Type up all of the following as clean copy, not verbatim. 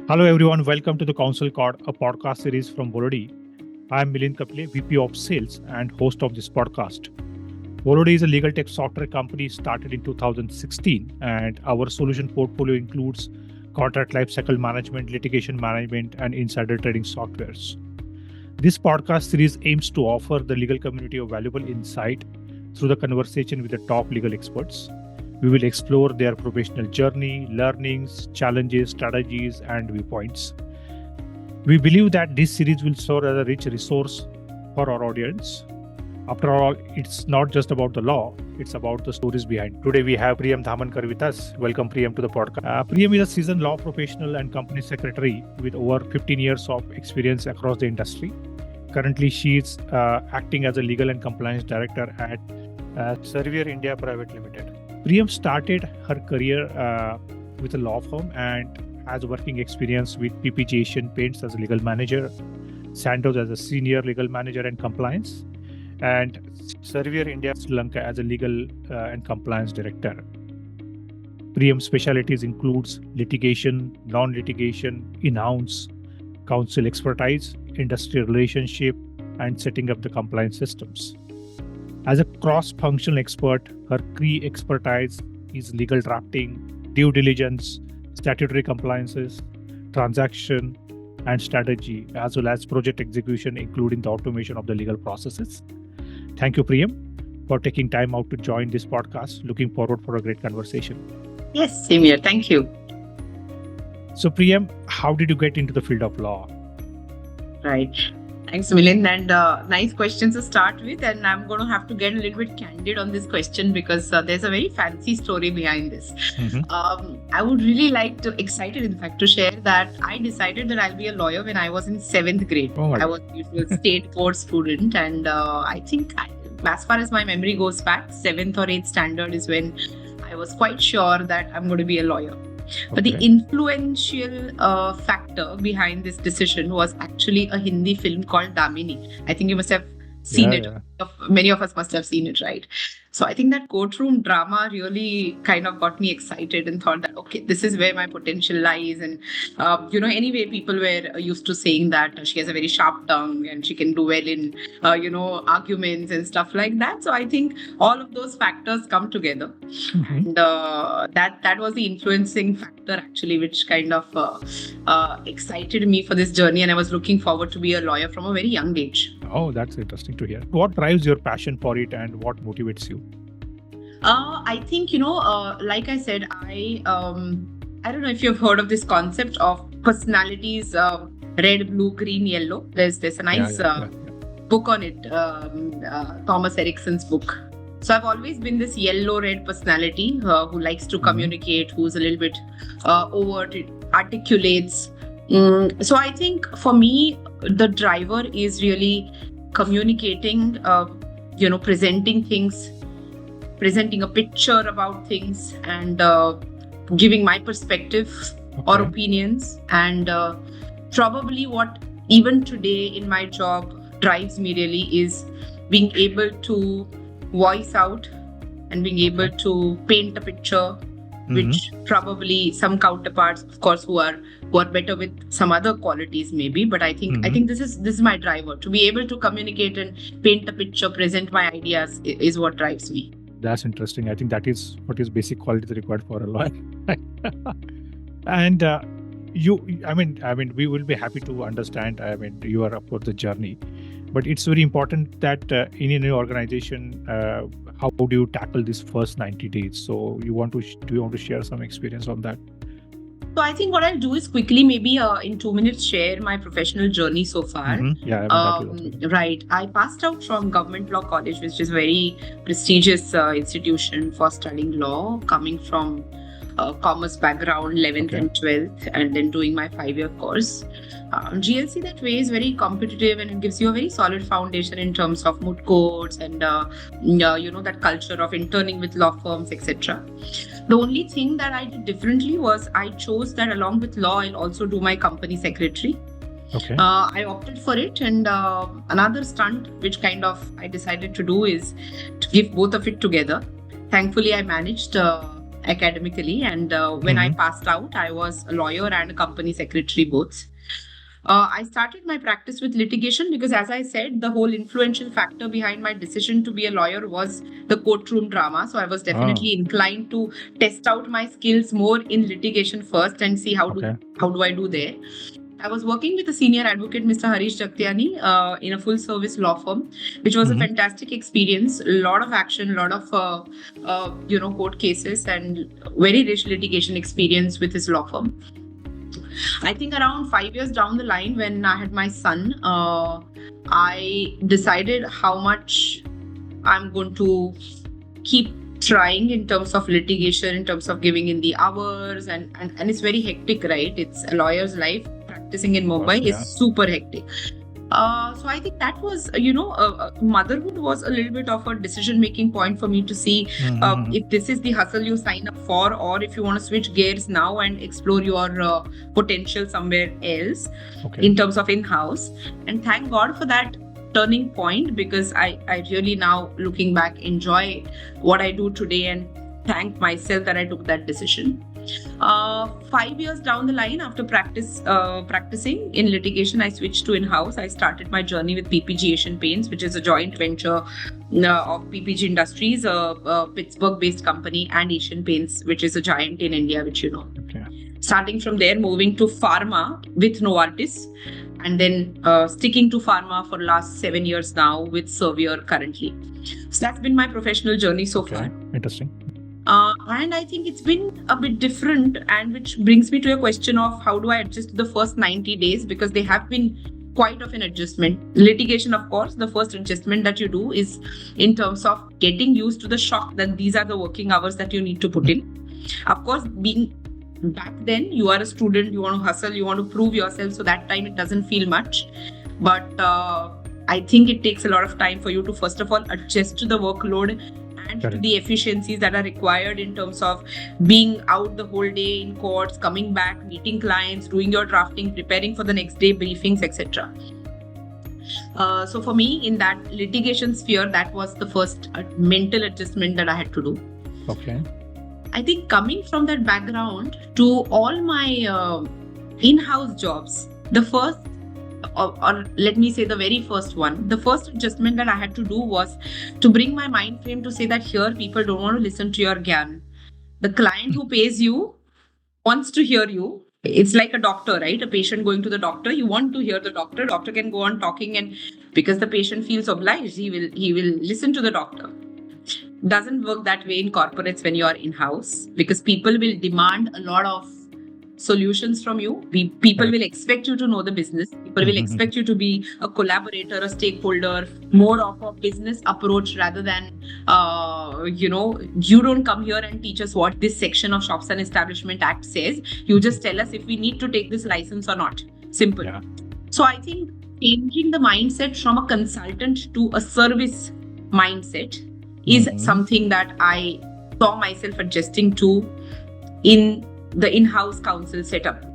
Hello everyone, welcome to the Counsel, a podcast series from Volody. I am Milind Kapile, VP of Sales and host of this podcast. Volody is a legal tech software company started in 2016, and our solution portfolio includes contract lifecycle management, litigation management, and insider trading softwares. This podcast series aims to offer the legal community a valuable insight through the conversation with the top legal experts. We will explore their professional journey, learnings, challenges, strategies, and viewpoints. We believe that this series will serve as a rich resource for our audience. After all, it's not just about the law, it's about the stories behind. Today we have Priyam Dhamankar with us. Welcome Priyam to the podcast. Priyam is a seasoned law professional and company secretary with over 15 years of experience across the industry. Currently, she is acting as a legal and compliance director at Servier India Private Limited. Priyam started her career with a law firm and has working experience with PPG Asian Paints as a legal manager, Sandoz as a senior legal manager and compliance, and Servier India Sri Lanka as a legal and compliance director. Priyam's specialties includes litigation, non-litigation, in-house, counsel expertise, industry relationship, and setting up the compliance systems. As a cross-functional expert, her key expertise is legal drafting, due diligence, statutory compliances, transaction, and strategy, as well as project execution, including the automation of the legal processes. Thank you, Priyam, for taking time out to join this podcast. Looking forward for a great conversation. Yes, same here. Thank you. So, Priyam, how did you get into the field of law? Right. Thanks, Milind. And nice questions to start with. And I'm going to have to get a little bit candid on this question because there's a very fancy story behind this. I would really excited in fact, to share that I decided that I'll be a lawyer when I was in 7th grade. I was a usual state board student. And I think as far as my memory goes back, 7th or 8th standard is when I was quite sure that I'm going to be a lawyer. But the influential factor behind this decision was actually a Hindi film called Damini. I think you must have seen it. Yeah. Many of us must have seen it, right? So I think that courtroom drama really kind of got me excited and thought that, okay, this is where my potential lies. And, anyway, people were used to saying that she has a very sharp tongue and she can do well in, arguments and stuff like that. So I think all of those factors come together. And that was the influencing factor, actually, which kind of excited me for this journey. And I was looking forward to be a lawyer from a very young age. Oh, that's interesting to hear. What drives your passion for it and what motivates you? I think, like I said, I don't know if you've heard of this concept of personalities, red, blue, green, yellow. There's a nice book on it, Thomas Erickson's book. So I've always been this yellow-red personality who likes to communicate, who's a little bit overt, articulates. So I think for me, the driver is really communicating, presenting things, presenting a picture about things and giving my perspective or opinions. And probably what even today in my job drives me really is being able to voice out and being able to paint a picture, which probably some counterparts, of course, who are better with some other qualities maybe. But I think this is my driver. To be able to communicate and paint a picture, present my ideas is what drives me. That's interesting. I think that is what is basic qualities required for a lawyer. And we will be happy to understand. You are up for the journey, but it's very important that in any organization, how do you tackle this first 90 days? So do you want to share some experience on that? So I think what I'll do is quickly, maybe in 2 minutes, share my professional journey so far. Right. I passed out from Government Law College, which is a very prestigious institution for studying law, coming from commerce background, 11th and 12th, and then doing my 5-year course. GLC that way is very competitive and it gives you a very solid foundation in terms of moot courts and that culture of interning with law firms, etc. The only thing that I did differently was I chose that along with law, I'll also do my company secretary. I opted for it, and another stunt which kind of I decided to do is to give both of it together. Thankfully, I managed. academically, and when I passed out, I was a lawyer and a company secretary both. I started my practice with litigation because, as I said, the whole influential factor behind my decision to be a lawyer was the courtroom drama. So I was definitely inclined to test out my skills more in litigation first and see how do I do there. I was working with a senior advocate, Mr. Harish Jagtiani, in a full service law firm, which was a fantastic experience. A lot of action, a lot of court cases, and very rich litigation experience with his law firm. I think around 5 years down the line, when I had my son, I decided how much I'm going to keep trying in terms of litigation, in terms of giving in the hours, and it's very hectic, right? It's a lawyer's life. Practicing in Mumbai is super hectic. So I think that was, motherhood was a little bit of a decision-making point for me to see if this is the hustle you sign up for, or if you want to switch gears now and explore your potential somewhere else in terms of in-house. And thank God for that turning point, because I really now, looking back, enjoy what I do today and thank myself that I took that decision. 5 years down the line, after practicing in litigation, I switched to in-house. I started my journey with PPG Asian Paints, which is a joint venture of PPG Industries, a Pittsburgh-based company, and Asian Paints, which is a giant in India, which you know. Starting from there, moving to pharma with Novartis, and then sticking to pharma for last 7 years now with Servier currently. So that's been my professional journey so far. Interesting. And I think it's been a bit different, and which brings me to a question of how do I adjust to the first 90 days, because they have been quite of an adjustment. Litigation, of course, the first adjustment that you do is in terms of getting used to the shock that these are the working hours that you need to put in. Of course, being back then, you are a student, you want to hustle, you want to prove yourself, so that time it doesn't feel much. But I think it takes a lot of time for you to, first of all, adjust to the workload and to the efficiencies that are required in terms of being out the whole day in courts, coming back, meeting clients, doing your drafting, preparing for the next day briefings, etc. So for me, in that litigation sphere, that was the first mental adjustment that I had to do. I think coming from that background to all my in-house jobs, the first, or let me say the very first one, the first adjustment that I had to do was to bring my mind frame to say that here people don't want to listen to your gyan. The client who pays you wants to hear you. It's like a doctor, right? A patient going to the doctor, you want to hear the doctor. Doctor can go on talking, and because the patient feels obliged, he will listen to the doctor. Doesn't work that way in corporates when you are in-house, because people will demand a lot of solutions from you. People will expect you to know the business. People will expect you to be a collaborator, a stakeholder, more of a business approach rather than, you don't come here and teach us what this section of Shops and Establishment Act says. You just tell us if we need to take this license or not. Simple. So I think changing the mindset from a consultant to a service mindset is something that I saw myself adjusting to in the in-house counsel setup.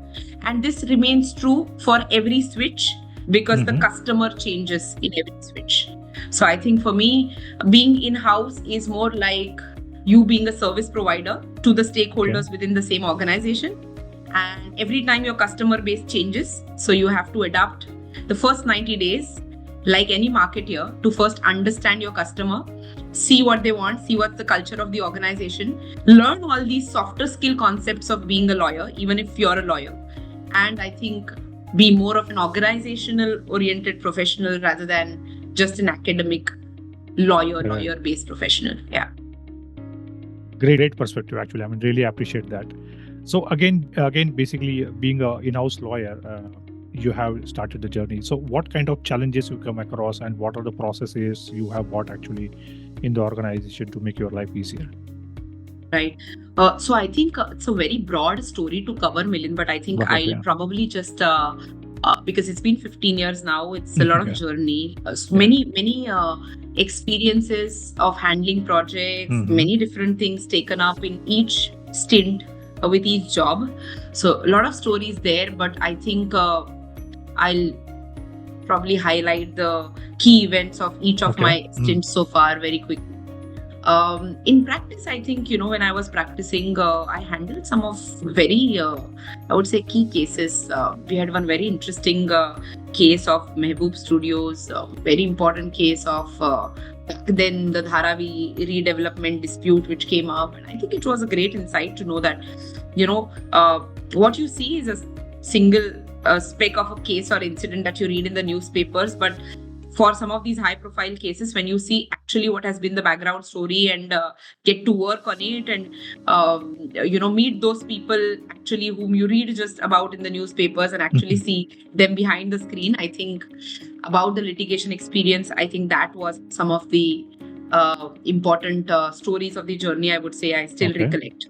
And this remains true for every switch, because the customer changes in every switch. So I think for me, being in-house is more like you being a service provider to the stakeholders within the same organization. And every time your customer base changes, so you have to adapt the first 90 days, like any marketeer, to first understand your customer, see what they want, see what's the culture of the organization, learn all these softer skill concepts of being a lawyer, even if you're a lawyer. And I think be more of an organizational oriented professional rather than just an academic lawyer-based professional. Yeah. Great perspective, actually. I mean, really appreciate that. So again, basically being an in-house lawyer, you have started the journey. So what kind of challenges you come across, and what are the processes you have brought actually in the organization to make your life easier? Right. So I think it's a very broad story to cover, Milind, but I think I'll probably just, because it's been 15 years now, it's a lot of journey, many experiences of handling projects, many different things taken up in each stint with each job. So a lot of stories there, but I think I'll probably highlight the key events of each of my stints so far very quickly. In practice, I think, when I was practicing, I handled some of very, I would say, key cases. We had one very interesting case of Mehboob Studios, very important case of back then the Dharavi redevelopment dispute which came up. And I think it was a great insight to know that, what you see is a single speck of a case or incident that you read in the newspapers, but for some of these high profile cases, when you see actually what has been the background story and get to work on it and meet those people actually whom you read just about in the newspapers and actually see them behind the screen, I think about the litigation experience, I think that was some of the important stories of the journey, I would say I still recollect.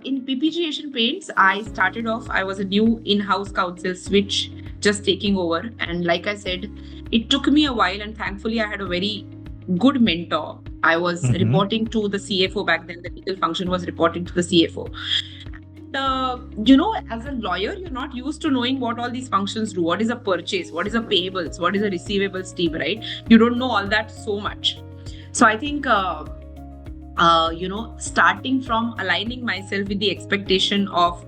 In PPG Asian Paints, I started off, I was a new in-house counsel switch, just taking over. And like I said, it took me a while, and thankfully I had a very good mentor. I was reporting to the CFO back then. The legal function was reporting to the CFO. And, as a lawyer, you're not used to knowing what all these functions do. What is a purchase? What is a payables? What is a receivables team, right? You don't know all that so much. So I think starting from aligning myself with the expectation of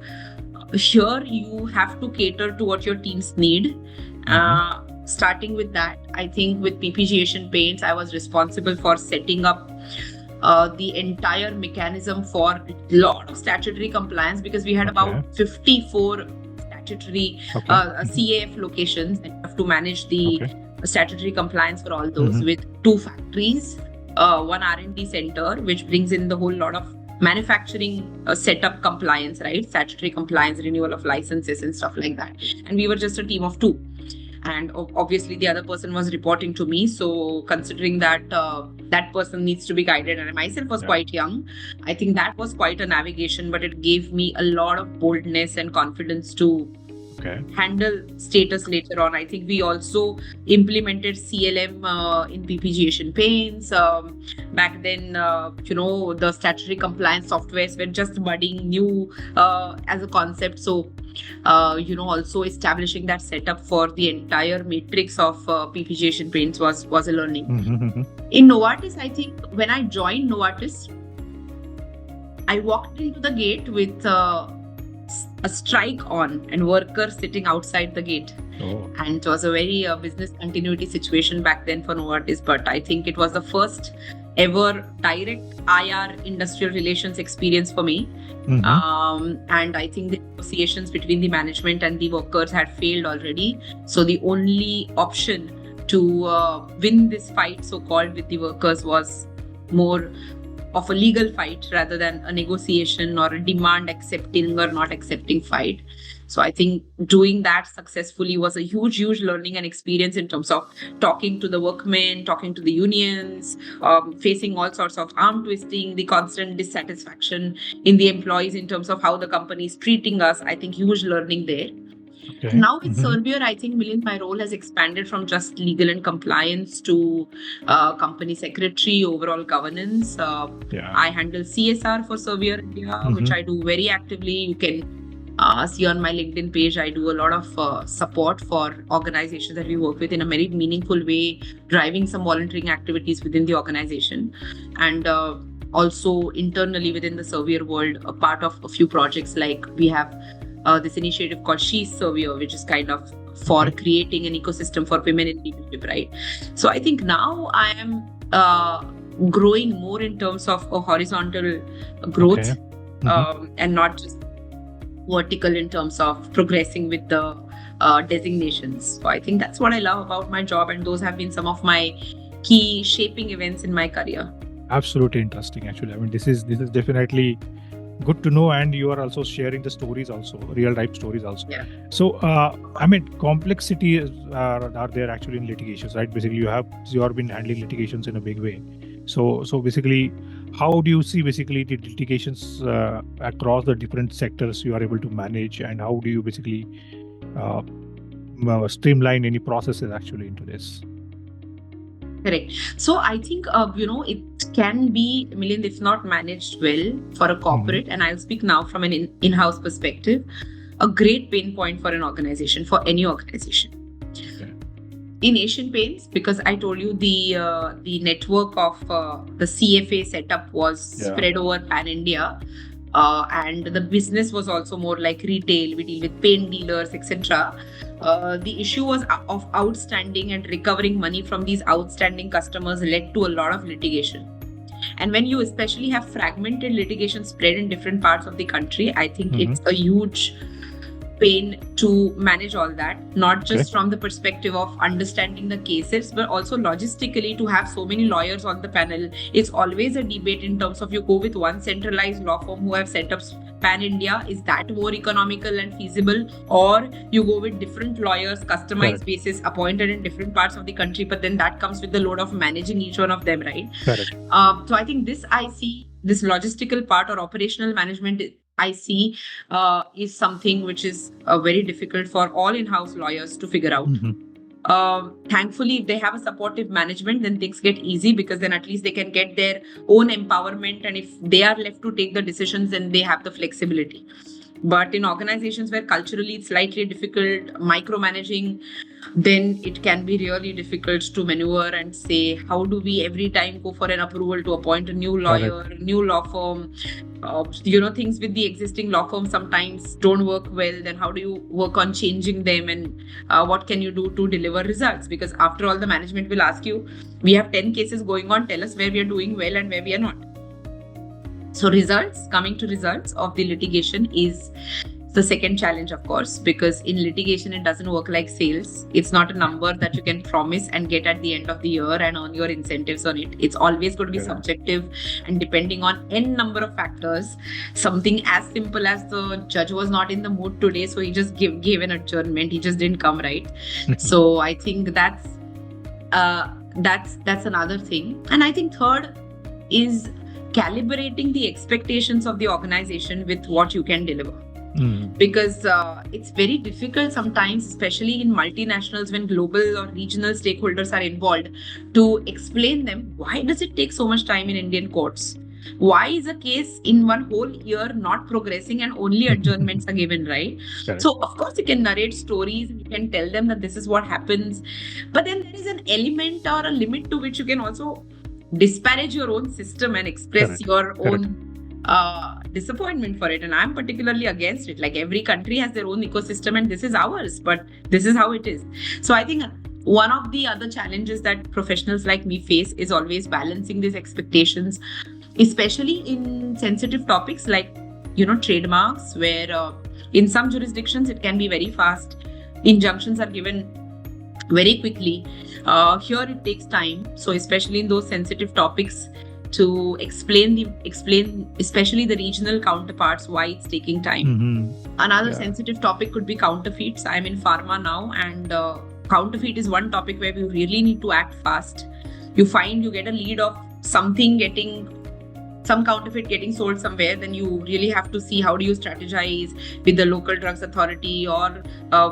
here you have to cater to what your teams need. Starting with that, I think with PPG Asian Paints, I was responsible for setting up the entire mechanism for a lot of statutory compliance, because we had about 54 statutory CAF locations, and you have to manage the statutory compliance for all those with 2 factories. One R&D center, which brings in the whole lot of manufacturing setup compliance, right? Statutory compliance, renewal of licenses and stuff like that. And we were just a team of 2. And obviously the other person was reporting to me. So considering that that person needs to be guided, and I myself was quite young, I think that was quite a navigation, but it gave me a lot of boldness and confidence to handle status later on. I think we also implemented CLM in PPG Asian Paints. Back then, the statutory compliance softwares were just budding new as a concept. So, also establishing that setup for the entire matrix of PPG Asian Paints was a learning. In Novartis, I think when I joined Novartis, I walked into the gate with a strike on and workers sitting outside the gate. And it was a very business continuity situation back then for Novartis, but I think it was the first ever direct IR industrial relations experience for me. And I think the negotiations between the management and the workers had failed already. So the only option to win this fight, so-called, with the workers was more of a legal fight rather than a negotiation or a demand accepting or not accepting fight. So I think doing that successfully was a huge learning and experience in terms of talking to the workmen, talking to the unions, facing all sorts of arm twisting, the constant dissatisfaction in the employees in terms of how the company is treating us. I think huge learning there. Now with Servier, I think, Milind, my role has expanded from just legal and compliance to company secretary, overall governance. I handle CSR for Servier India, which I do very actively. You can see on my LinkedIn page, I do a lot of support for organizations that we work with in a very meaningful way, driving some volunteering activities within the organization. And also internally within the Servier world, a part of a few projects, like we have this initiative called She's Servier, which is kind of for creating an ecosystem for women in leadership, right? So I think now I am growing more in terms of a horizontal growth and not just vertical in terms of progressing with the designations. So I think that's what I love about my job, and those have been some of my key shaping events in my career. Absolutely interesting, actually. I mean, this is definitely good to know, and you are also sharing the stories, also real life stories also. So I mean, complexity are there actually in litigations, right? Basically you have been handling litigations in a big way. So basically, how do you see basically the litigations across the different sectors you are able to manage, and how do you basically streamline any processes actually into this? Correct. So I think, it can be, Milind, if not managed well for a corporate, and I'll speak now from an in-house perspective, a great pain point for an organization, for any organization. in Asian Paints, because I told you the network of the CFA setup was spread over pan India, and the business was also more like retail. We deal with paint dealers, etc. The issue was of outstanding, and recovering money from these outstanding customers led to a lot of litigation. And when you especially have fragmented litigation spread in different parts of the country, I think it's a huge pain to manage all that, not just from the perspective of understanding the cases, but also logistically to have so many lawyers on the panel. It's always a debate in terms of you go with one centralized law firm who have set up pan India, is that more economical and feasible, or you go with different lawyers, customized basis, appointed in different parts of the country, but then that comes with the load of managing each one of them, right? So I think I see this logistical part or operational management I see is something which is very difficult for all in-house lawyers to figure out. Thankfully, if they have a supportive management, then things get easy, because then at least they can get their own empowerment, and if they are left to take the decisions, then they have the flexibility. But in organizations where culturally it's slightly difficult, micromanaging, then it can be really difficult to maneuver and say, how do we every time go for an approval to appoint a new lawyer, new law firm? Things with the existing law firm sometimes don't work well. Then how do you work on changing them, and what can you do to deliver results? Because after all, the management will ask you, we have 10 cases going on, tell us where we are doing well and where we are not. So coming to results of the litigation is the second challenge, of course, because in litigation, it doesn't work like sales. It's not a number that you can promise and get at the end of the year and earn your incentives on it. It's always going to be subjective, and depending on n number of factors. Something as simple as the judge was not in the mood today, so he just gave an adjournment. He just didn't come, right? So I think that's another thing. And I think third is calibrating the expectations of the organization with what you can deliver. Because it's very difficult sometimes, especially in multinationals, when global or regional stakeholders are involved, to explain them why does it take so much time in Indian courts? Why is a case in one whole year not progressing and only adjournments are given, right? So of course you can narrate stories and you can tell them that this is what happens, but then there is an element or a limit to which you can also disparage your own system and express your own disappointment for it. And I'm particularly against it. Like, every country has their own ecosystem and this is ours, but this is how it is. So I think one of the other challenges that professionals like me face is always balancing these expectations, especially in sensitive topics like, trademarks, where in some jurisdictions it can be very fast. Injunctions are given very quickly. Here it takes time. So especially in those sensitive topics, to explain especially the regional counterparts why it's taking time. Another sensitive topic could be counterfeits. I'm in pharma now, and counterfeit is one topic where we really need to act fast. You get a lead of some counterfeit getting sold somewhere, then you really have to see how do you strategize with the local drugs authority or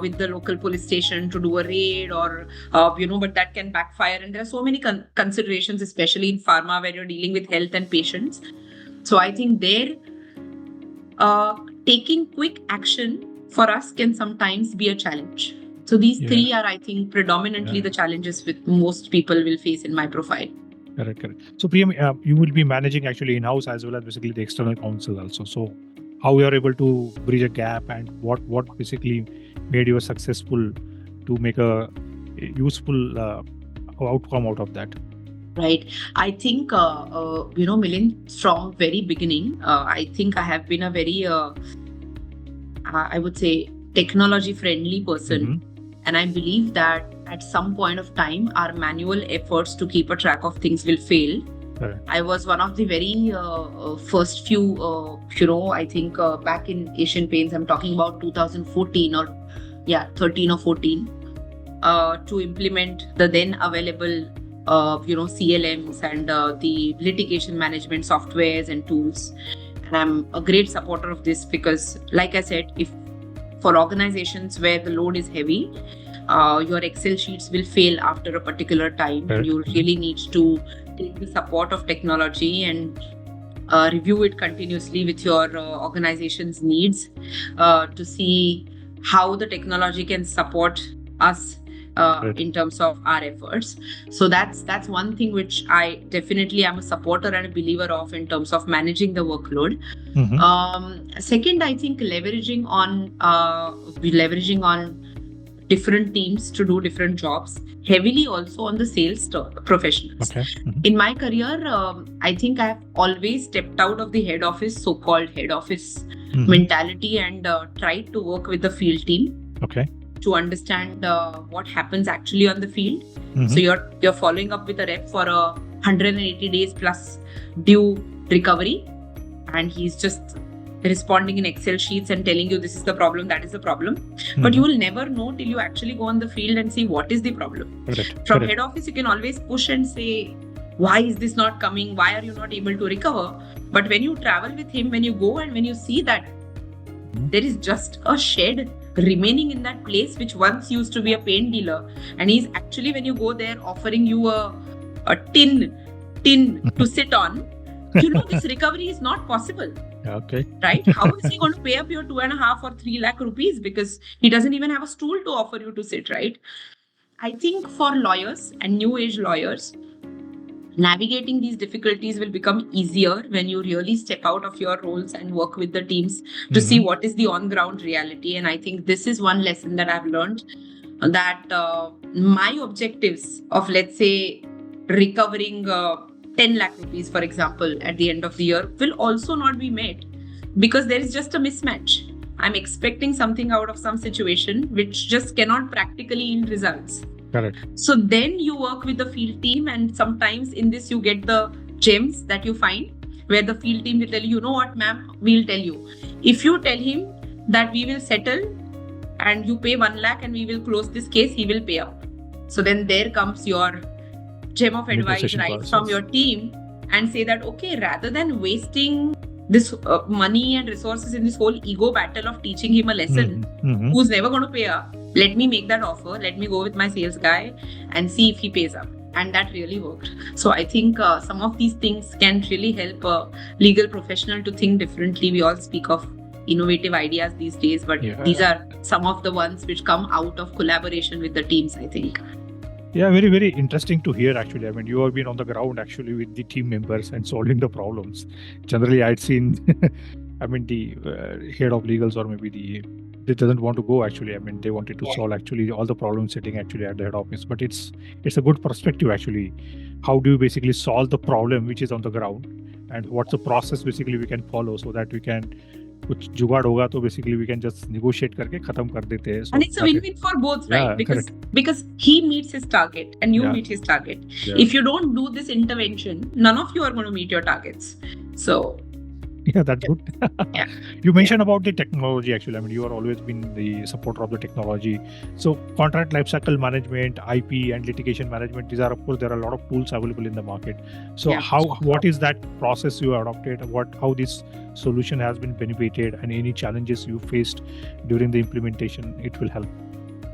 with the local police station to do a raid, or but that can backfire. And there are so many considerations, especially in pharma, where you're dealing with health and patients. So I think taking quick action for us can sometimes be a challenge. So these three are, I think, predominantly the challenges with most people will face in my profile. Correct. So Priyam, you will be managing actually in-house as well as basically the external counsel also. So how you are able to bridge a gap, and what basically made you successful to make a useful outcome out of that? Right. I think, Milind, from very beginning, I think I have been a very, I would say, technology-friendly person. And I believe that at some point of time, our manual efforts to keep a track of things will fail. I was one of the very first few, I think back in Asian Paints, I'm talking about 2014 or 13 or 14, to implement the then available, CLMs and the litigation management softwares and tools. And I'm a great supporter of this because, like I said, if for organizations where the load is heavy, your Excel sheets will fail after a particular time. And you really need to take the support of technology and review it continuously with your organization's needs to see how the technology can support us Right. in terms of our efforts. So that's one thing which I definitely am a supporter and a believer of in terms of managing the workload. Second, I think leveraging on different teams to do different jobs, heavily also on the sales professionals. Okay. In my career, I think I've always stepped out of the head office, so-called head office mentality, and tried to work with the field team. Okay. To understand what happens actually on the field. So you're following up with a rep for a 180 days plus due recovery, and he's just responding in Excel sheets and telling you this is the problem, that is the problem. But you will never know till you actually go on the field and see what is the problem. From head office, you can always push and say, why is this not coming? Why are you not able to recover? But when you travel with him, when you go and when you see that there is just a shed remaining in that place which once used to be a paint dealer, and he's actually, when you go there, offering you a tin to sit on, you know this recovery is not possible. Okay. Right? How is he going to pay up your 2.5 or 3 lakh rupees, because he doesn't even have a stool to offer you to sit, right? I think for lawyers and new age lawyers, navigating these difficulties will become easier when you really step out of your roles and work with the teams to see what is the on-ground reality. And I think this is one lesson that I've learned, that my objectives of, let's say, recovering 10 lakh rupees, for example, at the end of the year will also not be met, because there is just a mismatch. I'm expecting something out of some situation which just cannot practically yield results. Correct. So then you work with the field team, and sometimes in this you get the gems that you find where the field team will tell you, you know what, ma'am, we'll tell you. If you tell him that we will settle and you pay 1 lakh and we will close this case, he will pay up. So then there comes your gem of advice right from your team, and say that, okay, rather than wasting this money and resources in this whole ego battle of teaching him a lesson who's never going to pay up, let me make that offer. Let me go with my sales guy and see if he pays up. And that really worked. So I think some of these things can really help a legal professional to think differently. We all speak of innovative ideas these days, but these are some of the ones which come out of collaboration with the teams, I think. Yeah, very, very interesting to hear, actually. I mean, you have been on the ground actually with the team members and solving the problems. Generally, I'd seen, I mean, the head of legals or maybe they doesn't want to go actually. I mean, they wanted to solve actually all the problems sitting actually at the head office. But it's a good perspective actually. How do you basically solve the problem which is on the ground, and what's the process basically we can follow so that we can कुछ जुगाड़ होगा तो basically we can just negotiate करके खत्म कर देते हैं. And it's a win-win for both, right? Because he meets his target and you meet his target. If you don't do this intervention, none of you are going to meet your targets. So yeah, that's good. You mentioned about the technology actually. I mean, you have always been the supporter of the technology. So contract lifecycle management, IP and litigation management, these are, of course, there are a lot of tools available in the market. So what is that process you adopted? How this solution has been benefited, and any challenges you faced during the implementation, it will help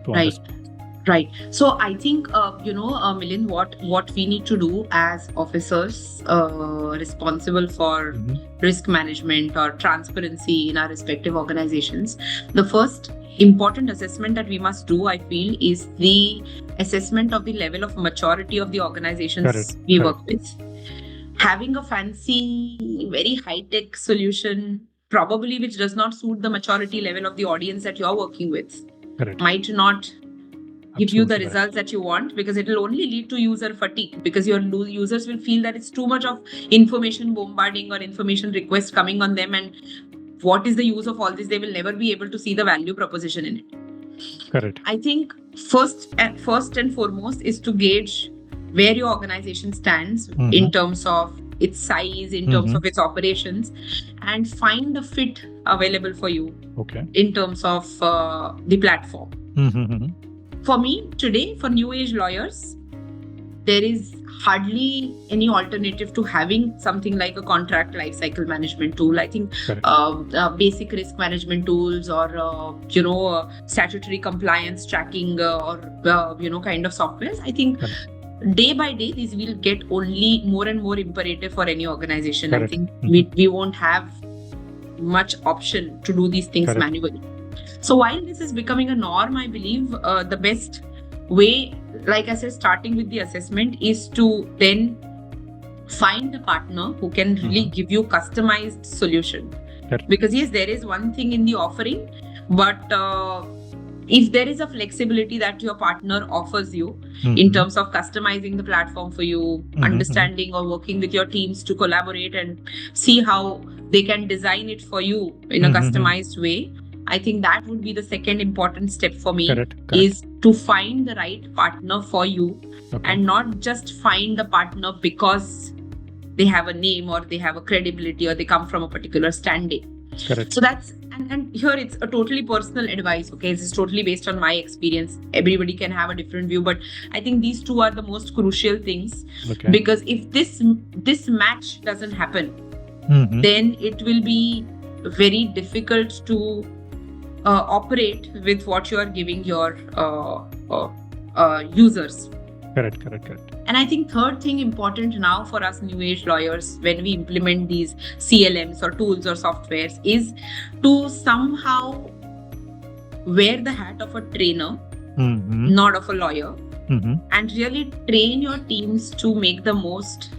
to understand. Right. So I think, Milind, what we need to do as officers responsible for risk management or transparency in our respective organizations, the first important assessment that we must do, I feel, is the assessment of the level of maturity of the organizations we work with. Having a fancy, very high-tech solution, probably which does not suit the maturity level of the audience that you're working with, might not give you the results that you want, because it will only lead to user fatigue, because your users will feel that it's too much of information bombarding or information requests coming on them, and what is the use of all this? They will never be able to see the value proposition in it. Correct. I think first and foremost is to gauge where your organization stands in terms of its size, in terms of its operations, and find the fit available for you in terms of the platform. For me, today, for new age lawyers, there is hardly any alternative to having something like a contract lifecycle management tool. I think basic risk management tools or, statutory compliance tracking or, kind of softwares. I think day by day, these will get only more and more imperative for any organization. I think we won't have much option to do these things manually. So while this is becoming a norm, I believe the best way, like I said, starting with the assessment is to then find a partner who can really give you customized solution. Correct. Because yes, there is one thing in the offering, but if there is a flexibility that your partner offers you in terms of customizing the platform for you, understanding or working with your teams to collaborate and see how they can design it for you in a customized way, I think that would be the second important step for me. Correct. Is to find the right partner for you, and not just find the partner because they have a name or they have a credibility or they come from a particular standing. Correct. So that's, and here it's a totally personal advice. Okay, this is totally based on my experience. Everybody can have a different view, but I think these two are the most crucial things. Because if this match doesn't happen, then it will be very difficult to operate with what you are giving your users. Correct. And I think third thing important now for us new age lawyers when we implement these CLMs or tools or softwares is to somehow wear the hat of a trainer, not of a lawyer, and really train your teams to make the most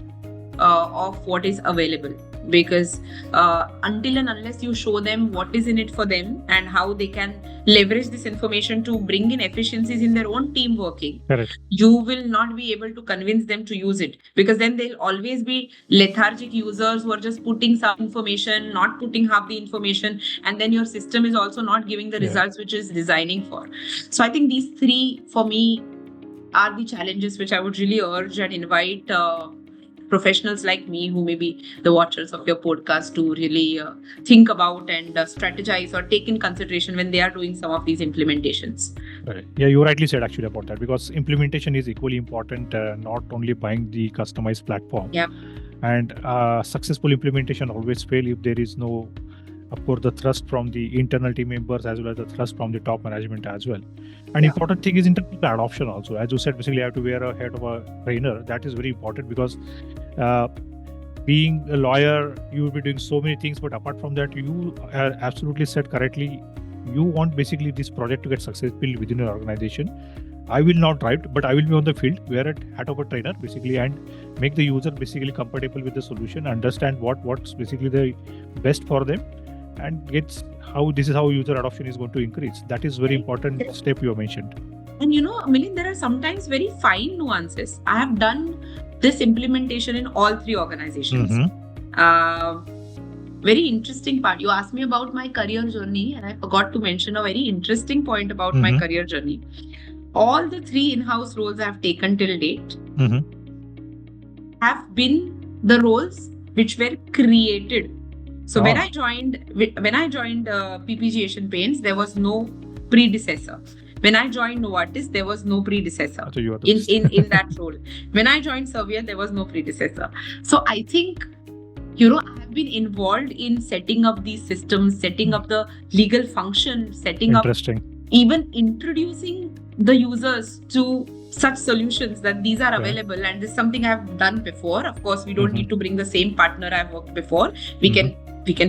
of what is available. Because until and unless you show them what is in it for them and how they can leverage this information to bring in efficiencies in their own team working, you will not be able to convince them to use it. Because then they'll always be lethargic users who are just putting some information, not putting half the information, and then your system is also not giving the results which is designing for. So I think these three for me are the challenges which I would really urge and invite professionals like me who may be the watchers of your podcast to really think about and strategize or take in consideration when they are doing some of these implementations. Right. Yeah, you rightly said actually about that, because implementation is equally important, not only buying the customized platform. Yeah. And successful implementation always fail if there is no, of course, the thrust from the internal team members as well as the thrust from the top management as well. And important thing is in terms of adoption also. As you said, basically you have to wear a head of a trainer. That is very important, because being a lawyer, you will be doing so many things, but apart from that, you are absolutely said correctly. You want basically this project to get successful within your organization. I will not drive, but I will be on the field, wear a hat of a trainer basically, and make the user basically comfortable with the solution, understand what's basically the best for them, and gets how this is how user adoption is going to increase. That is very important step you have mentioned. And Milind, there are sometimes very fine nuances. I have done this implementation in all three organizations. Very interesting part. You asked me about my career journey, and I forgot to mention a very interesting point about my career journey. All the three in-house roles I have taken till date have been the roles which were created. So when I joined PPG Asian Paints, there was no predecessor. When I joined Novartis, there was no predecessor in that role. When I joined Servier, there was no predecessor. So I think, I have been involved in setting up these systems, setting up the legal function, setting up, even introducing the users to such solutions that these are available. And this is something I've done before. Of course, we don't need to bring the same partner I've worked before. We can,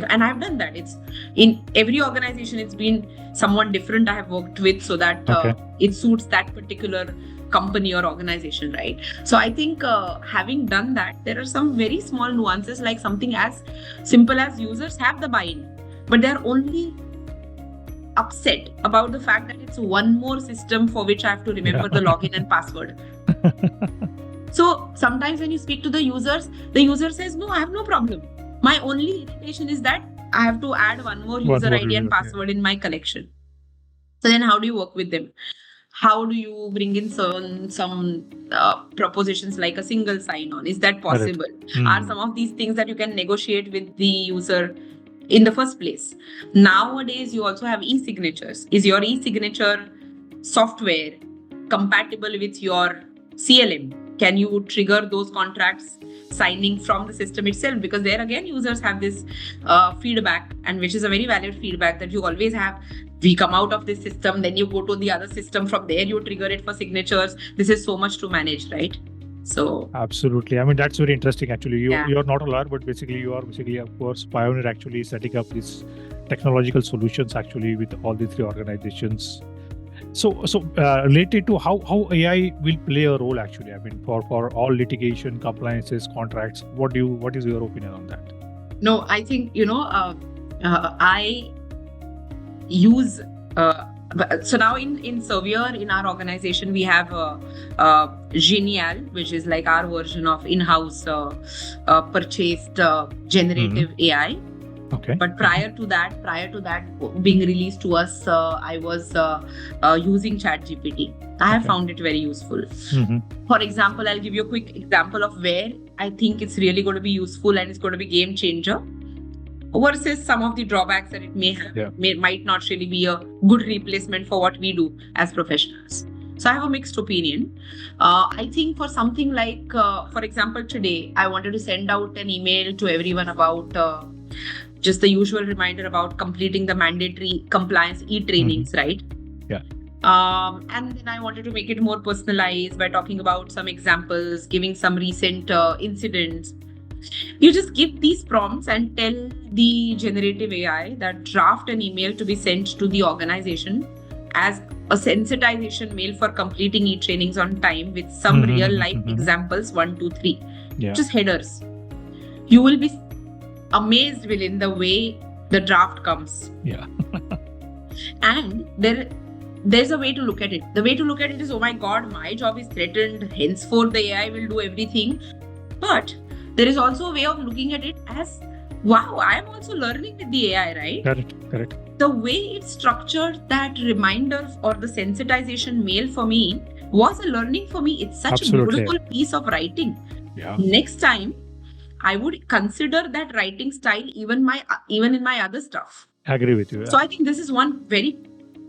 and I've done that. It's in every organization, it's been someone different I have worked with so that it suits that particular company or organization, right? So I think having done that, there are some very small nuances, like something as simple as users have the buy-in, but they're only upset about the fact that it's one more system for which I have to remember the login and password. So sometimes when you speak to the user says, no, I have no problem. My only irritation is that I have to add one more user ID and password in my collection. So then how do you work with them? How do you bring in some propositions like a single sign-on? Is that possible? Are some of these things that you can negotiate with the user in the first place? Nowadays, you also have e-signatures. Is your e-signature software compatible with your CLM? Can you trigger those contracts signing from the system itself? Because there again, users have this feedback, and which is a very valid feedback that you always have. We come out of this system, then you go to the other system. From there, you trigger it for signatures. This is so much to manage, right? So absolutely. I mean, that's very interesting. Actually, you're not a lawyer, but basically you are of course, pioneer actually setting up these technological solutions actually with all the three organizations. Related to how AI will play a role actually. I mean, for all litigation, compliances, contracts. What is your opinion on that? No, I think I use. So now in Sevier, in our organization, we have Genial, which is like our version of in-house purchased generative AI. Okay. But prior to that being released to us, I was using ChatGPT. I have found it very useful. For example, I'll give you a quick example of where I think it's really going to be useful and it's going to be game changer versus some of the drawbacks that it might not really be a good replacement for what we do as professionals. So I have a mixed opinion. I think for something like, for example, today I wanted to send out an email to everyone about just the usual reminder about completing the mandatory compliance e-trainings, right? Yeah. And then I wanted to make it more personalized by talking about some examples, giving some recent incidents. You just give these prompts and tell the generative AI that draft an email to be sent to the organization as a sensitization mail for completing e-trainings on time with some real life examples, 1, 2, 3. Yeah. Just headers. You will be amazed within the way the draft comes. Yeah. And there's a way to look at it. The way to look at it is, oh my God, my job is threatened. Henceforth, the AI will do everything. But there is also a way of looking at it as, wow, I am also learning with the AI, right? Correct. The way it structured that reminder or the sensitization mail for me was a learning for me. It's such a beautiful piece of writing. Yeah. Next time, I would consider that writing style even in my other stuff. I agree with you. Yeah. So I think this is one very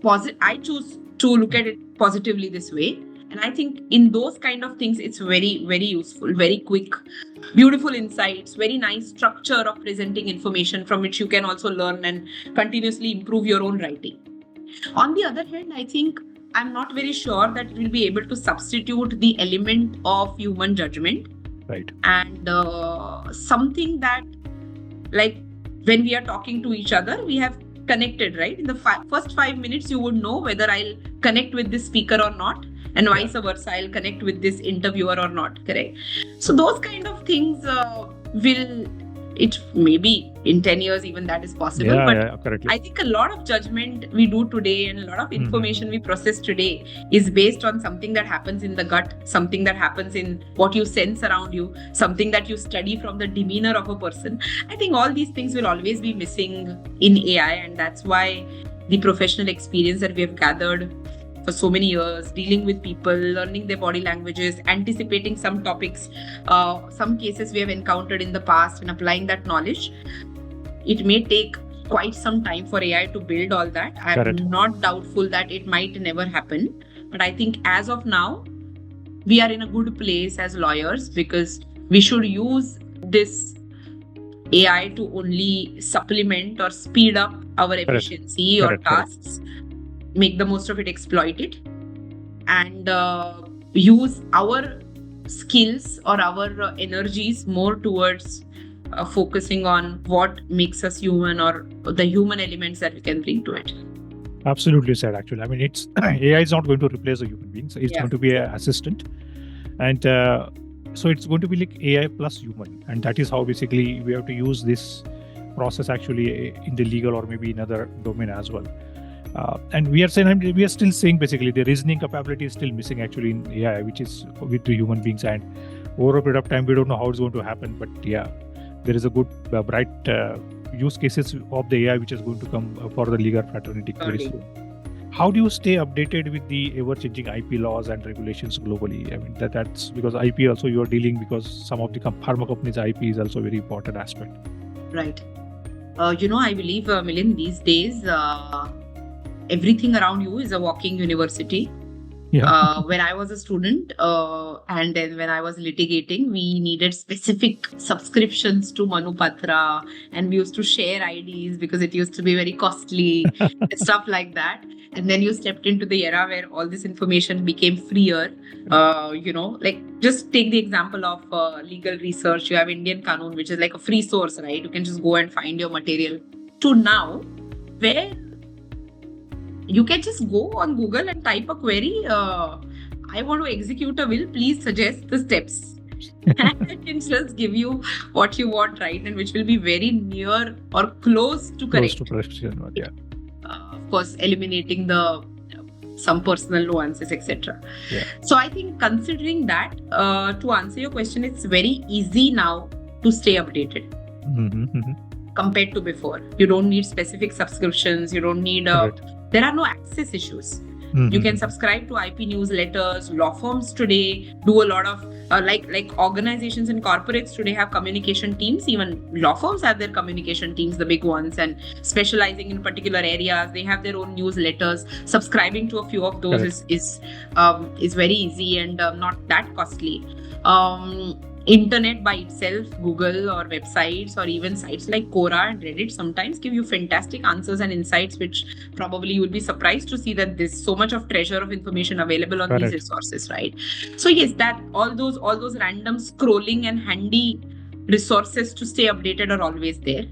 positive. I choose to look at it positively this way. And I think in those kind of things, it's very, very useful, very quick, beautiful insights, very nice structure of presenting information from which you can also learn and continuously improve your own writing. On the other hand, I think I'm not very sure that it will be able to substitute the element of human judgment. Right. And something that, like, when we are talking to each other, we have connected, right? In the first 5 minutes, you would know whether I'll connect with this speaker or not. And vice versa, I'll connect with this interviewer or not, correct? So those kind of things it maybe in 10 years even that is possible. Correctly. I think a lot of judgment we do today and a lot of information we process today is based on something that happens in the gut, something that happens in what you sense around you, something that you study from the demeanor of a person. I think all these things will always be missing in AI, and that's why the professional experience that we have gathered for so many years, dealing with people, learning their body languages, anticipating some topics, some cases we have encountered in the past, and applying that knowledge. It may take quite some time for AI to build all that. I'm not doubtful that it might never happen. But I think as of now, we are in a good place as lawyers because we should use this AI to only supplement or speed up our efficiency or tasks. Make the most of it, exploit it, and use our skills or our energies more towards focusing on what makes us human or the human elements that we can bring to it. Absolutely said, actually. I mean, it's AI is not going to replace a human being. So it's going to be an assistant. And so it's going to be like AI plus human. And that is how basically we have to use this process actually in the legal or maybe in other domain as well. And we are still saying basically the reasoning capability is still missing actually in AI, which is with the human beings. And over a period of time, we don't know how it's going to happen. But there is a good, bright use cases of the AI which is going to come for the legal fraternity very soon. How do you stay updated with the ever-changing IP laws and regulations globally? I mean, that's because IP also you are dealing because some of the pharma companies' IP is also a very important aspect. Right. I believe, Milind, these days, everything around you is a walking university. Yeah. When I was a student and then when I was litigating, we needed specific subscriptions to Manupatra and we used to share IDs because it used to be very costly and stuff like that. And then you stepped into the era where all this information became freer. Like just take the example of legal research. You have Indian Qanun, which is like a free source, right? You can just go and find your material. To now, where you can just go on Google and type a query. I want to execute a will. Please suggest the steps. And it can just give you what you want, right? And which will be very near or close to correct. Close to precision, yeah. Of course, eliminating some personal nuances, etc. Yeah. So I think considering that, to answer your question, it's very easy now to stay updated. Compared to before. You don't need specific subscriptions. You don't need there are no access issues. You can subscribe to IP newsletters. Law firms today do a lot of like organizations and corporates today have communication teams. Even law firms have their communication teams, the big ones, and specializing in particular areas. They have their own newsletters. Subscribing to a few of those is very easy and not that costly. Internet by itself, Google or websites or even sites like Quora and Reddit sometimes give you fantastic answers and insights, which probably you will be surprised to see that there's so much of treasure of information available on these resources, right? So yes, that all those random scrolling and handy resources to stay updated are always there.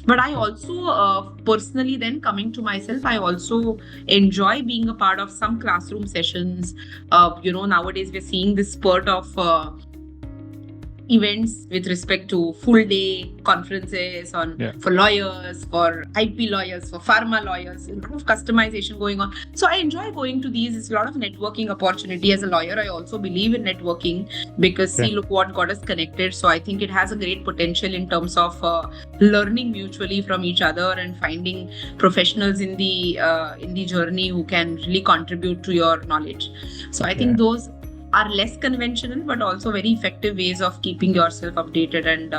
But I also personally, then coming to myself, I also enjoy being a part of some classroom sessions. Nowadays we're seeing this spurt of events with respect to full day conferences for lawyers, for IP lawyers, for pharma lawyers, a lot of customization going on. So I enjoy going to these. It's a lot of networking opportunity. As a lawyer, I also believe in networking because see, look what got us connected. So I think it has a great potential in terms of learning mutually from each other and finding professionals in the journey who can really contribute to your knowledge. So I think those are less conventional but also very effective ways of keeping yourself updated and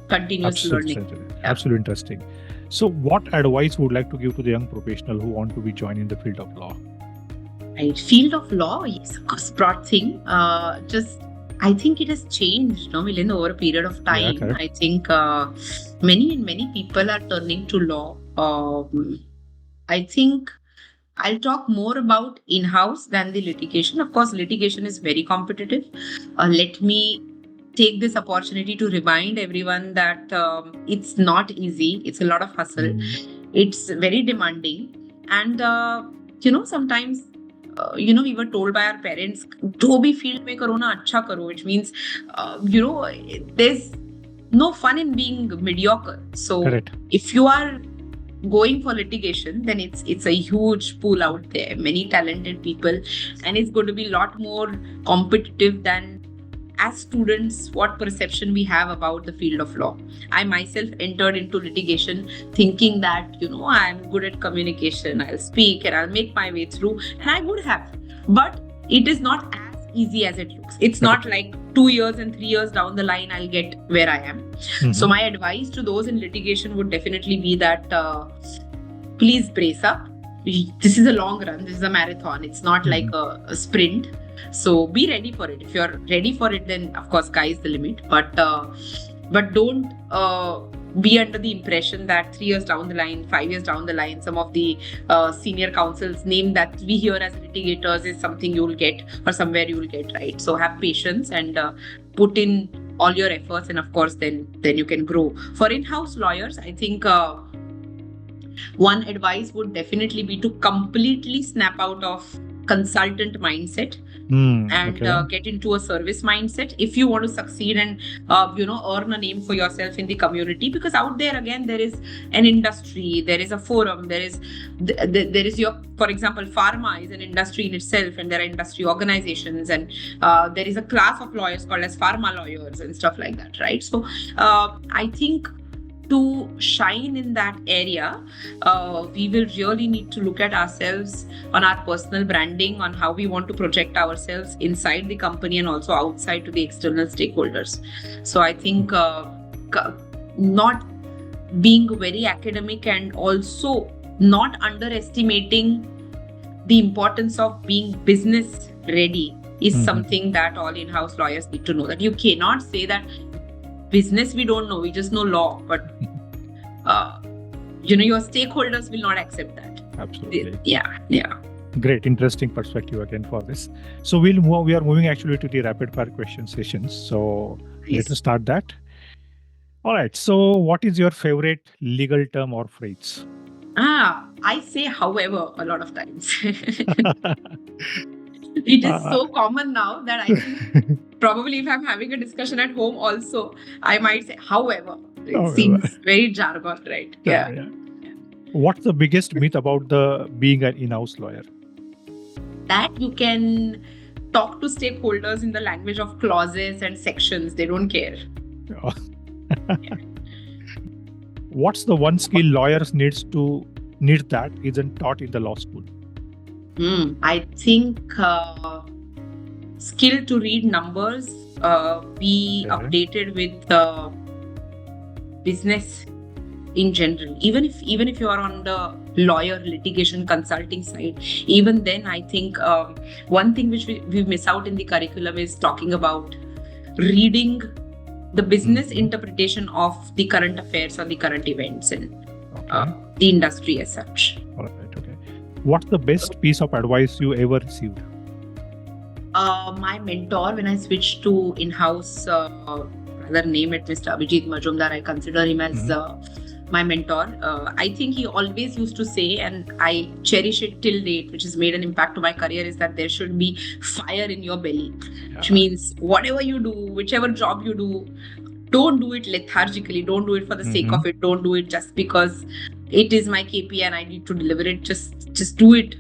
continuous learning. Absolutely interesting. So what advice would you like to give to the young professional who want to be joining the field of law? Right. Field of law, yes, of course, broad thing. I think it has changed, Milind, over a period of time. Yeah, I think many people are turning to law. I think I'll talk more about in-house than the litigation. Of course, litigation is very competitive. Let me take this opportunity to remind everyone that it's not easy. It's a lot of hustle. It's very demanding. And, sometimes, we were told by our parents, "Do bhi field mein karo na, acha karo," which means, there's no fun in being mediocre. So if you are going for litigation, then it's a huge pool out there, many talented people, and it's going to be a lot more competitive than as students what perception we have about the field of law. I myself entered into litigation thinking that I'm good at communication, I'll speak and I'll make my way through, and I would have, but it is not as easy as it looks. It's not like 2 years and 3 years down the line I'll get where I am. So my advice to those in litigation would definitely be that please brace up. This is a long run. This is a marathon. It's not like a sprint. So be ready for it. If you're ready for it, then of course sky is the limit. But don't be under the impression that 3 years down the line, 5 years down the line, some of the senior counsels name that we hear as litigators is something you'll get or somewhere you'll get, right? So have patience and put in all your efforts, and of course then you can grow. For in-house lawyers, I think one advice would definitely be to completely snap out of consultant mindset and get into a service mindset if you want to succeed and earn a name for yourself in the community. Because out there again there is an industry, there is a forum, there is your, for example, pharma is an industry in itself, and there are industry organizations, and there is a class of lawyers called as pharma lawyers and stuff like that, right? So I think to shine in that area, we will really need to look at ourselves on our personal branding, on how we want to project ourselves inside the company and also outside to the external stakeholders. So I think not being very academic and also not underestimating the importance of being business ready is something that all in-house lawyers need to know, that you cannot say that business we don't know, we just know law, but your stakeholders will not accept that. Absolutely. Yeah. Great, interesting perspective again for this. So we are moving actually to the rapid fire question sessions. So let us start that. All right. So what is your favorite legal term or phrase? I say however a lot of times. It is so common now that I think probably if I'm having a discussion at home also, I might say however. It seems very jargon, right? Yeah. What's the biggest myth about being an in-house lawyer? That you can talk to stakeholders in the language of clauses and sections. They don't care. What's the one skill lawyers need that isn't taught in the law school? I think skill to read numbers, be updated with business in general. Even if you are on the lawyer litigation consulting side, even then I think one thing which we miss out in the curriculum is talking about reading the business interpretation of the current affairs or the current events in the industry as such. All right, okay. What's the best piece of advice you ever received? My mentor, when I switched to in-house, rather name it Mr. Abhijit Majumdar, I consider him as my mentor. I think he always used to say, and I cherish it till date, which has made an impact to my career, is that there should be fire in your belly, which means whatever you do, whichever job you do, don't do it lethargically, don't do it for the sake of it, don't do it just because it is my KPI and I need to deliver it. Just do it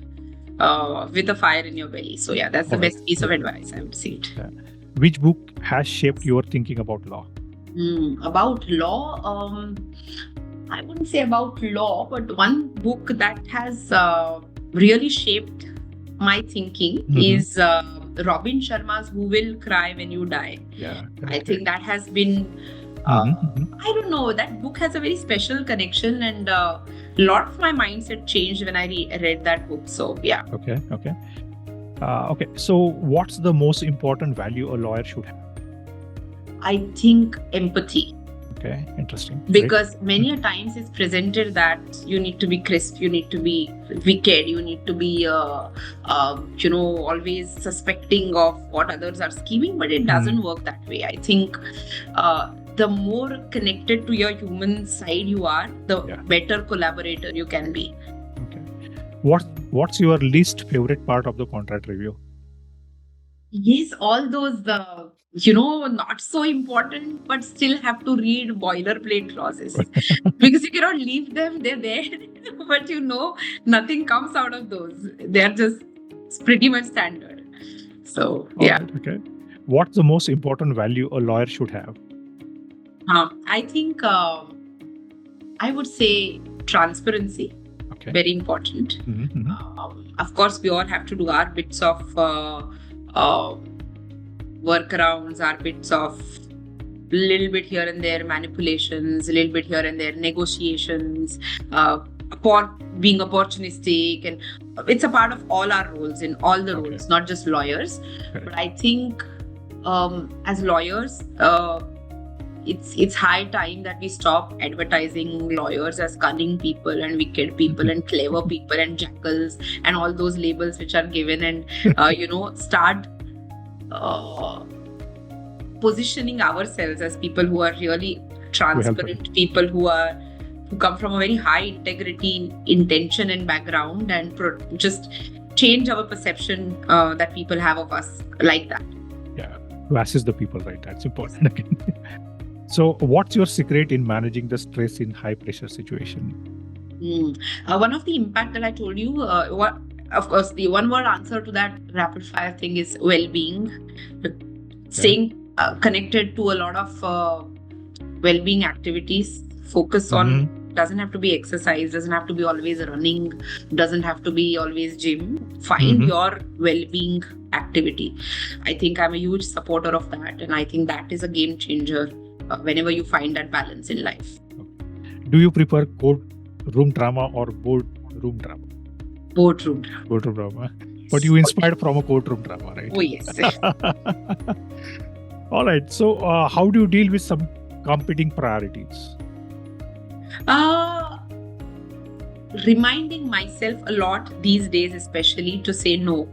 with a fire in your belly. So yeah, that's the best piece of advice I would say. Which book has shaped your thinking about law? About law, I wouldn't say about law, but one book that has really shaped my thinking is Robin Sharma's Who Will Cry When You Die. I think that has been, I don't know, that book has a very special connection, and a lot of my mindset changed when I read that book. So yeah. Okay. So what's the most important value a lawyer should have? I think empathy. Okay, interesting. Because many a times it's presented that you need to be crisp, you need to be wicked, you need to be, always suspecting of what others are scheming, but it doesn't work that way. I think the more connected to your human side you are, the better collaborator you can be. Okay. What's your least favorite part of the contract review? Yes, all those not so important, but still have to read boilerplate clauses because you cannot leave them. They're there, but nothing comes out of those. They're just pretty much standard. So yeah. Right, okay. What's the most important value a lawyer should have? I think I would say transparency. Okay. Very important. Of course, we all have to do our bits of workarounds, our bits of little bit here and there manipulations, a little bit here and there negotiations, being opportunistic, and it's a part of all our roles in all the roles, not just lawyers. But I think as lawyers, it's high time that we stop advertising lawyers as cunning people and wicked people and clever people and jackals and all those labels which are given, and start positioning ourselves as people who are really transparent, people who come from a very high integrity, intention and background, and just change our perception that people have of us like that. Yeah, to assist the people, right? That's important again. So what's your secret in managing the stress in high pressure situation? One of the impact that I told you, of course, the one word answer to that rapid fire thing is well-being. Staying connected to a lot of well-being activities. Focus on, doesn't have to be exercise, doesn't have to be always running, doesn't have to be always gym. Find your well-being activity. I think I'm a huge supporter of that, and I think that is a game changer whenever you find that balance in life. Do you prefer courtroom drama or boardroom drama? Boardroom drama. But you inspired from a courtroom drama, right? Oh, yes. All right. So how do you deal with some competing priorities? Reminding myself a lot these days, especially, to say no.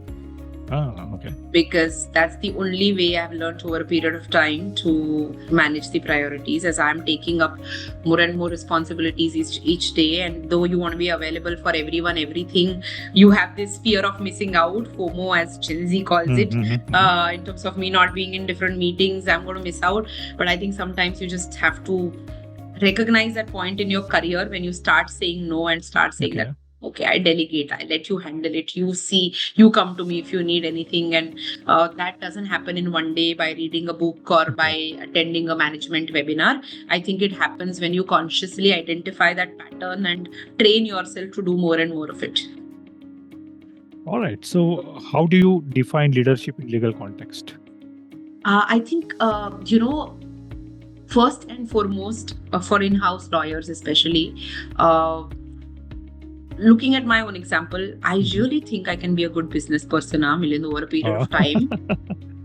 Okay. Because that's the only way I've learned over a period of time to manage the priorities, as I'm taking up more and more responsibilities each day. And though you want to be available for everyone, everything, you have this fear of missing out, FOMO as Gen Z calls it, in terms of me not being in different meetings, I'm going to miss out. But I think sometimes you just have to recognize that point in your career when you start saying no and start saying that, okay, I delegate, I let you handle it, you see, you come to me if you need anything. And that doesn't happen in one day by reading a book or by attending a management webinar. I think it happens when you consciously identify that pattern and train yourself to do more and more of it. All right. So how do you define leadership in legal context? I think, first and foremost, for in-house lawyers especially, looking at my own example, I really think I can be a good business person, Milind, over a period of time.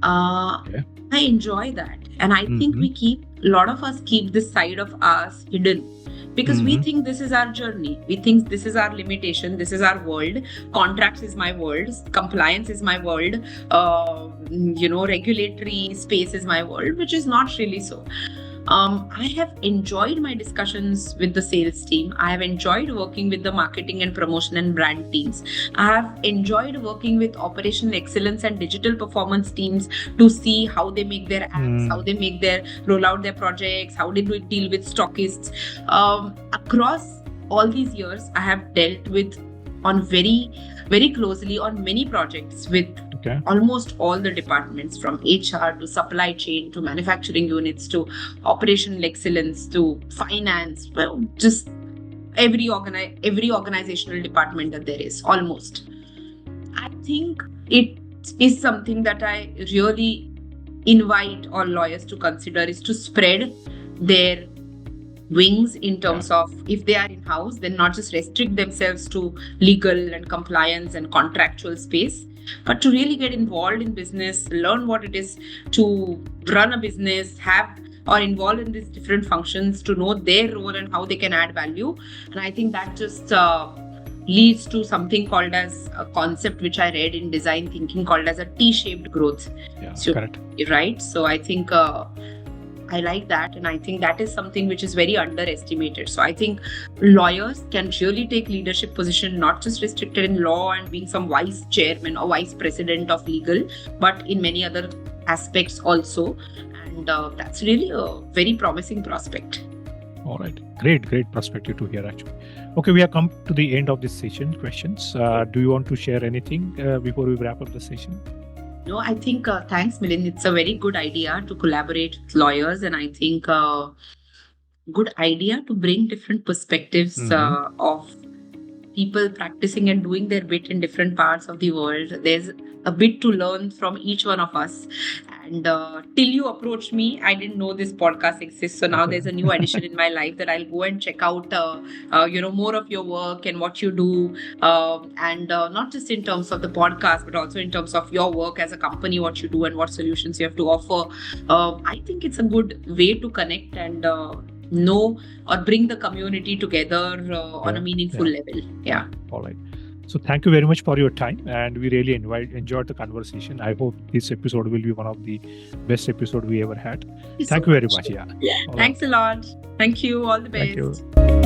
I enjoy that. And I think a lot of us keep this side of us hidden because we think this is our journey. We think this is our limitation. This is our world. Contracts is my world. Compliance is my world. Regulatory space is my world, which is not really so. I have enjoyed my discussions with the sales team. I have enjoyed working with the marketing and promotion and brand teams. I have enjoyed working with operational excellence and digital performance teams to see how they make their apps, how they roll out their projects, how they deal with stockists. Across all these years, I have dealt with very, very closely on many projects with almost all the departments, from HR to supply chain to manufacturing units to operational excellence to finance, just every organizational department that there is, almost. I think it is something that I really invite all lawyers to consider, is to spread their wings in terms of, if they are in-house, then not just restrict themselves to legal and compliance and contractual space, but to really get involved in business, learn what it is to run a business, or involved in these different functions, to know their role and how they can add value. And I think that just leads to something called as a concept which I read in design thinking called as a T-shaped growth. Correct. Right. So I think I like that, and I think that is something which is very underestimated. So I think lawyers can really take leadership position, not just restricted in law and being some vice chairman or vice president of legal, but in many other aspects also. And that's really a very promising prospect. All right. Great perspective to hear, actually. Okay, we have come to the end of this session. Questions. Do you want to share anything before we wrap up the session? No, I think, thanks, Milind. It's a very good idea to collaborate with lawyers. And I think good idea to bring different perspectives of people practicing and doing their bit in different parts of the world. There's a bit to learn from each one of us. And till you approached me, I didn't know this podcast exists. So now there's a new addition in my life that I'll go and check out, more of your work and what you do. And not just in terms of the podcast, but also in terms of your work as a company, what you do and what solutions you have to offer. I think it's a good way to connect and know or bring the community together on a meaningful level. Yeah. All right. So thank you very much for your time, and we really enjoyed the conversation. I hope this episode will be one of the best episodes we ever had. Thank you very much. Yeah. Thanks a lot. Thank you. All the best. Thank you.